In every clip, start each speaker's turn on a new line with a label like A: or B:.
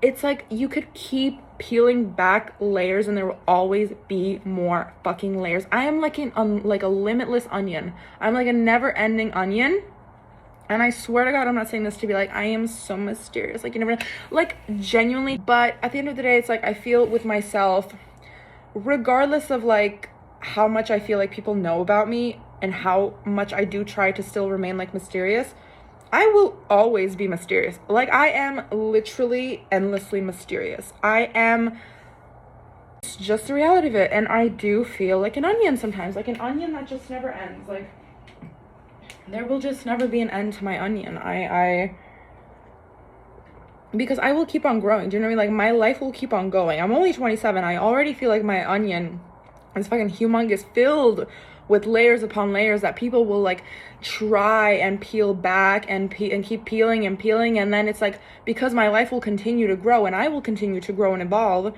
A: It's like you could keep peeling back layers and there will always be more fucking layers. I am like like a limitless onion. I'm like a never-ending onion. And I swear to God, I'm not saying this to be like, I am so mysterious. Like, you never know. Like, genuinely. But at the end of the day, it's like I feel with myself, regardless of like how much I feel like people know about me and how much I do try to still remain like mysterious, I will always be mysterious. Like, I am literally endlessly mysterious. It's just the reality of it. And I do feel like an onion sometimes, like an onion that just never ends. Like, there will just never be an end to my onion. Because I will keep on growing. Do you know what I mean? Like, my life will keep on going. I'm only 27. I already feel like my onion is fucking humongous, filled with layers upon layers that people will like try and peel back and keep peeling and peeling. And then it's like, because my life will continue to grow and I will continue to grow and evolve,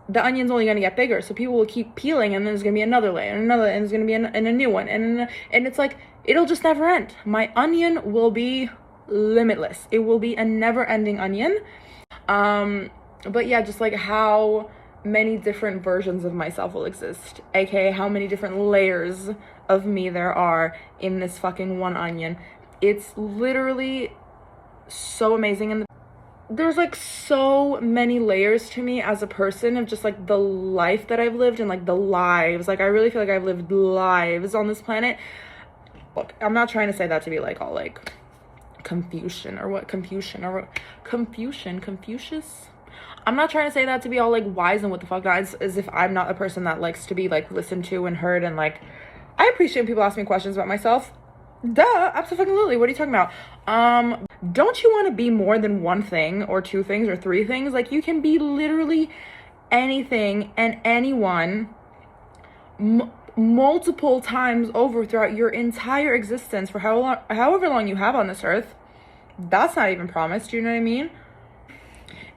A: the onion's only going to get bigger. So people will keep peeling, and then there's going to be another layer and another, and there's going to be a new one. And it's like, it'll just never end. My onion will be limitless. It will be a never ending onion. But yeah, just like how many different versions of myself will exist, aka how many different layers of me there are in this fucking one onion. It's literally so amazing. And there's like so many layers to me as a person of just like the life that I've lived and like the lives. Like, I really feel like I've lived lives on this planet. Look, I'm not trying to say that to be like all like Confucius. I'm not trying to say that to be all like wise and what the fuck not, as if I'm not a person that likes to be like listened to and heard. And like, I appreciate people asking me questions about myself. Duh, absolutely. What are you talking about? Don't you want to be more than one thing or two things or three things? Like, you can be literally anything and anyone multiple times over throughout your entire existence for however long you have on this earth. That's not even promised. You know what I mean?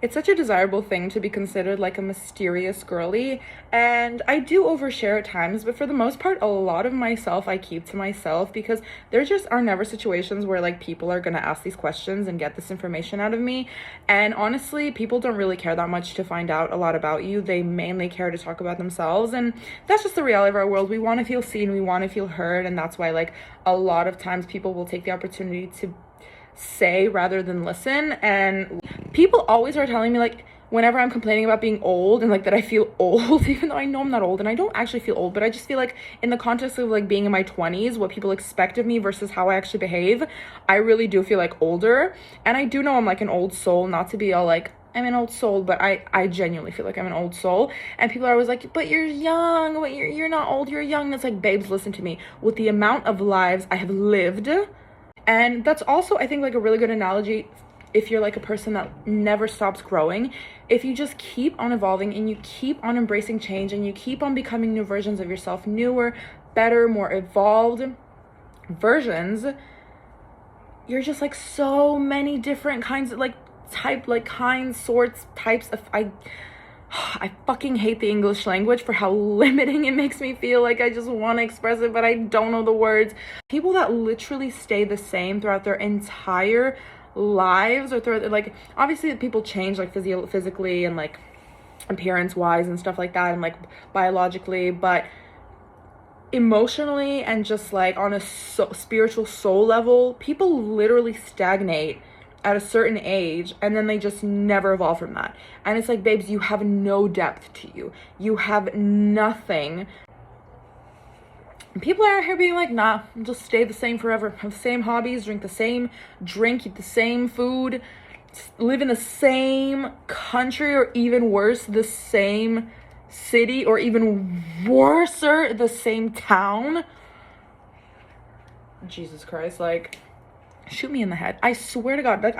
A: It's such a desirable thing to be considered like a mysterious girly, and I do overshare at times, but for the most part, a lot of myself I keep to myself, because there just are never situations where like people are gonna ask these questions and get this information out of me. And honestly, people don't really care that much to find out a lot about you. They mainly care to talk about themselves, and that's just the reality of our world. We want to feel seen, we want to feel heard, and that's why like a lot of times people will take the opportunity to say rather than listen. And people always are telling me, like, whenever I'm complaining about being old and like that I feel old, even though I know I'm not old and I don't actually feel old, but I just feel like in the context of like being in my 20s, what people expect of me versus how I actually behave, I really do feel like older. And I do know I'm like an old soul, not to be all like I'm an old soul, but I genuinely feel like I'm an old soul. And people are always like, but you're young, but you're not old, you're young. And it's like, babes, listen to me. With the amount of lives I have lived, and that's also, I think, like a really good analogy if you're like a person that never stops growing. If you just keep on evolving and you keep on embracing change and you keep on becoming new versions of yourself, newer, better, more evolved versions, you're just like so many different kinds of like types of I fucking hate the English language for how limiting it makes me feel. Like, I just want to express it, but I don't know the words. People that literally stay the same throughout their entire lives, or throughout, like, obviously people change, like, physically and, like, appearance-wise and stuff like that, and, like, biologically, but emotionally and just, like, on a spiritual soul level, people literally stagnate at a certain age, and then they just never evolve from that. And it's like, babes, you have no depth to you. You have nothing. And people are out here being like, nah, just stay the same forever. Have the same hobbies, drink the same drink, eat the same food, live in the same country, or even worse, the same city, or even worser, the same town. Jesus Christ, like, shoot me in the head. I swear to God, like,